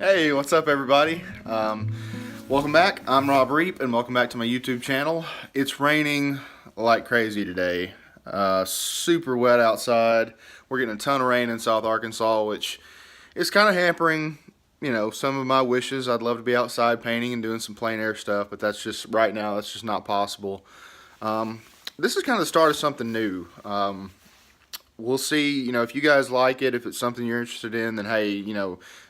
Hey, what's up everybody? Welcome back. I'm Reep and welcome back to my YouTube channel. It's raining like crazy today. Super wet outside. We're getting a ton of rain in South Arkansas, which is kind of hampering, some of my wishes. I'd love to be outside painting and doing some plein air stuff, but that's just, right now, that's just not possible. This is kind of the start of something new. We'll see, if you guys like it, if it's something you're interested in, then hey,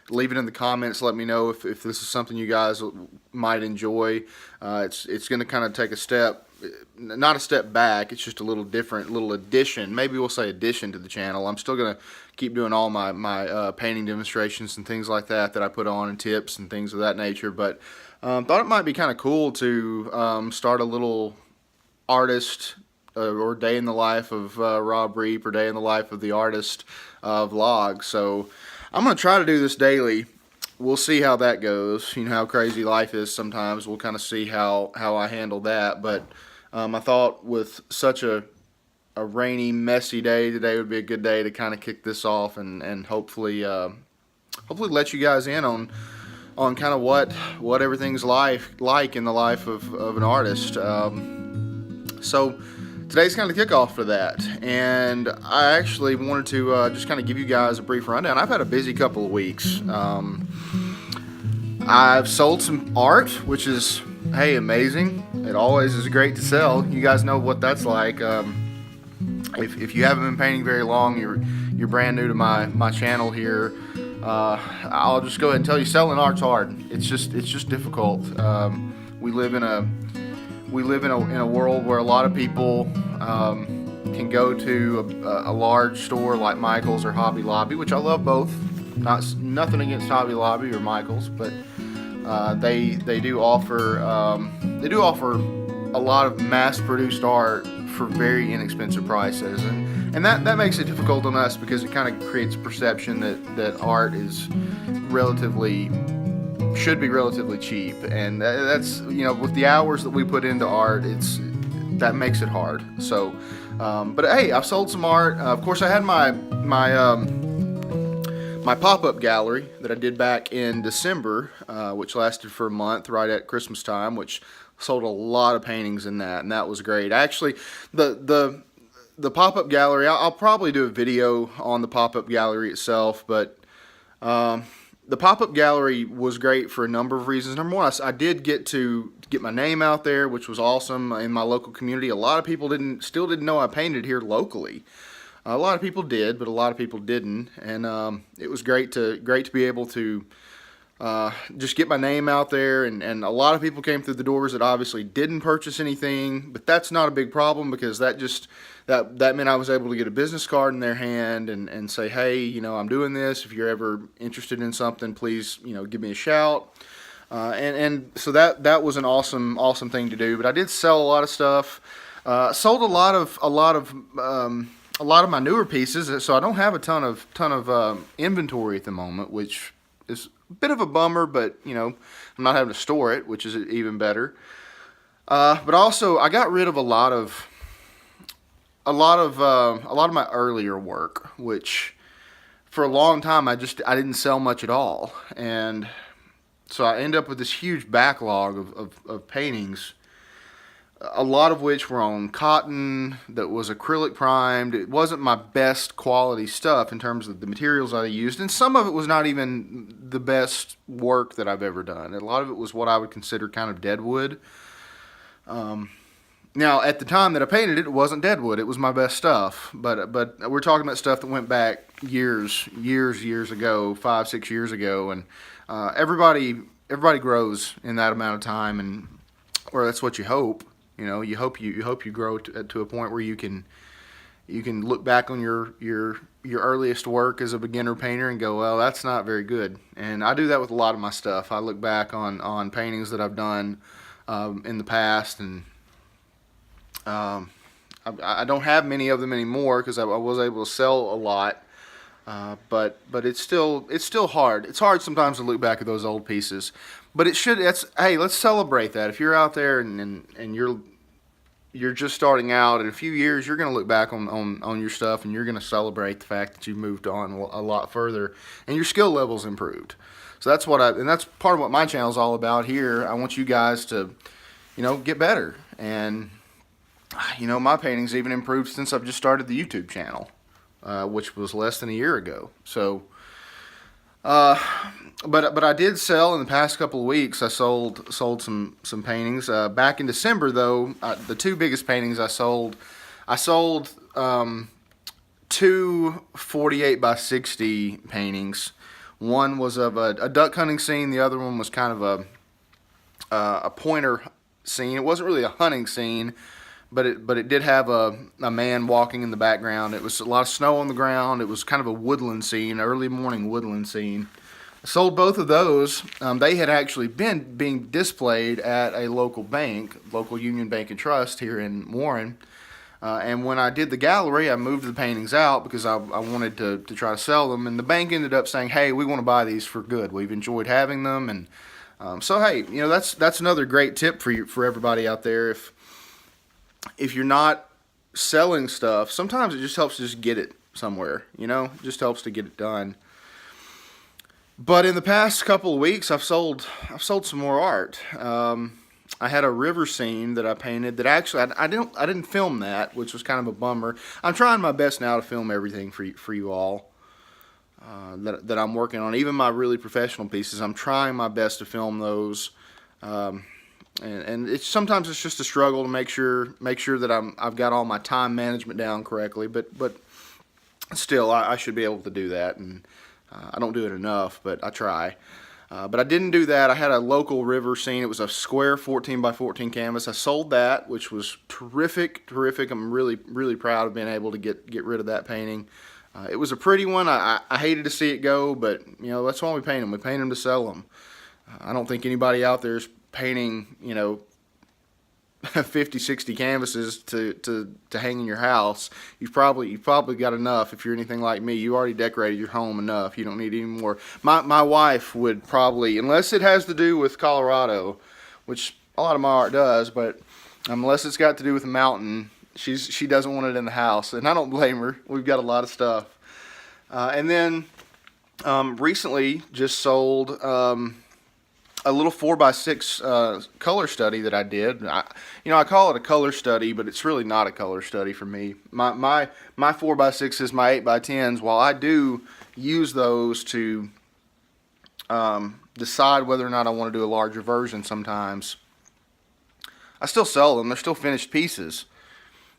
leave it in the comments. Let me know if this is something you guys might enjoy. It's going to kind of take a step, not a step back. It's just a little different, little addition. Maybe we'll say addition to the channel. I'm still going to keep doing all my painting demonstrations and things like that I put on, and tips and things of that nature. But thought it might be kind of cool to start a little artist or day in the life of Rob Reep, or day in the life of the artist vlog. So I'm going to try to do this daily. We'll see how that goes. You know how crazy life is sometimes. We'll kind of see how I handle that. But I thought with such a rainy, messy day, today would be a good day to kind of kick this off and hopefully let you guys in on kind of what everything's like in the life of an artist. So today's kind of the kickoff for that, and I actually wanted to just kind of give you guys a brief rundown. I've had a busy couple of weeks. I've sold some art, which is, hey, amazing. It always is great to sell. You guys know what that's like. If you haven't been painting very long, you're brand new to my channel here. I'll just go ahead and tell you, selling art's hard. It's just difficult. We live in a world where a lot of people can go to a large store like Michael's or Hobby Lobby, which I love both. Nothing against Hobby Lobby or Michael's, but they do offer a lot of mass-produced art for very inexpensive prices, and that makes it difficult on us because it kind of creates a perception that art is should be relatively cheap, and that's, with the hours that we put into art, that makes it hard. So but hey, I've sold some art. Of course, I had my pop-up gallery that I did back in December, which lasted for a month right at Christmas time, which sold a lot of paintings in that, and that was great. Actually, the pop-up gallery, I'll probably do a video on the pop-up gallery itself, but the pop-up gallery was great for a number of reasons. Number one, I did get my name out there, which was awesome in my local community. A lot of people still didn't know I painted here locally. A lot of people did, but a lot of people didn't, and it was great to be able to just get my name out there, and a lot of people came through the doors that obviously didn't purchase anything, but that's not a big problem because that meant I was able to get a business card in their hand and say, hey, I'm doing this. If you're ever interested in something, please, give me a shout. And so that was an awesome thing to do. But I did sell a lot of stuff. Sold a lot of my newer pieces, so I don't have a ton of inventory at the moment, which is a bit of a bummer. But I'm not having to store it, which is even better. But also, I got rid of a lot of my earlier work, which for a long time I didn't sell much at all, and so I end up with this huge backlog of paintings, a lot of which were on cotton that was acrylic primed. It wasn't my best quality stuff in terms of the materials I used, and some of it was not even the best work that I've ever done. A lot of it was what I would consider kind of dead wood. Now, at the time that I painted it, it wasn't dead wood. It was my best stuff. But we're talking about stuff that went back years ago, 5-6 years ago, and everybody grows in that amount of time, or that's what you hope. You hope you grow to a point where you can look back on your earliest work as a beginner painter and go, well, that's not very good. And I do that with a lot of my stuff. I look back on paintings that I've done in the past, and I don't have many of them anymore because I was able to sell a lot, but it's still hard. It's hard sometimes to look back at those old pieces, but hey, let's celebrate that. If you're out there and you're just starting out, in a few years you're going to look back on your stuff, and you're going to celebrate the fact that you've moved on a lot further and your skill level's improved. So that's and that's part of what my channel is all about here. I want you guys to, get better. And, my painting's even improved since I've just started the YouTube channel, which was less than a year ago. So, but I did sell in the past couple of weeks. I sold some paintings. Back in December, though, the two biggest paintings I sold two 48 by 60 paintings. One was of a duck hunting scene. The other one was kind of a pointer scene. It wasn't really a hunting scene, but it did have a man walking in the background. It was a lot of snow on the ground. It was kind of a woodland scene, early morning woodland scene. I sold both of those. They had actually been being displayed at a local bank, local Union Bank and Trust here in Warren. And when I did the gallery, I moved the paintings out because I wanted to try to sell them. And the bank ended up saying, hey, we want to buy these for good. We've enjoyed having them. And so, hey, that's another great tip for everybody out there. If you're not selling stuff, sometimes it just helps to just get it somewhere. It just helps to get it done. But in the past couple of weeks, I've sold some more art. I had a river scene that I painted that actually I didn't film that, which was kind of a bummer. I'm trying my best now to film everything for you all that I'm working on. Even my really professional pieces, I'm trying my best to film those. And sometimes it's just a struggle to make sure that I've got all my time management down correctly. But still, I should be able to do that, and I don't do it enough, but I try. But I didn't do that. I had a local river scene. It was a square 14 by 14 canvas. I sold that, which was terrific. I'm really, really proud of being able to get rid of that painting. It was a pretty one. I hated to see it go, but that's why we paint them. We paint them to sell them. I don't think anybody out there is painting 50, 60 canvases to hang in your house. You've probably got enough. If you're anything like me, you already decorated your home enough. You don't need any more. My wife would probably, unless it has to do with Colorado, which a lot of my art does, but unless it's got to do with a mountain, she doesn't want it in the house, and I don't blame her. We've got a lot of stuff. And then recently just sold a little 4x6 color study that I did. I call it a color study, but it's really not a color study for me. My 4x6s, my 8x10s, while I do use those to decide whether or not I want to do a larger version sometimes, I still sell them. They're still finished pieces.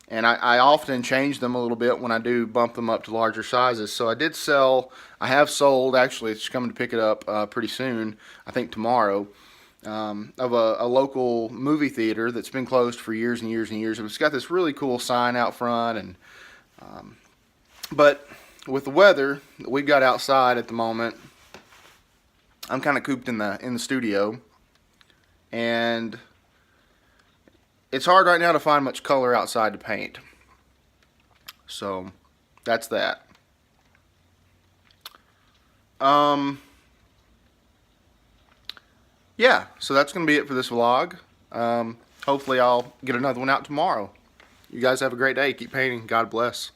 And I often change them a little bit when I do bump them up to larger sizes. So I have sold, actually it's coming to pick it up pretty soon, I think tomorrow, of a local movie theater that's been closed for years and years and years. It's got this really cool sign out front, and but with the weather that we've got outside at the moment, I'm kind of cooped in the studio, and it's hard right now to find much color outside to paint. So that's that. Yeah, so that's going to be it for this vlog. Hopefully I'll get another one out tomorrow. You guys have a great day. Keep painting. God bless.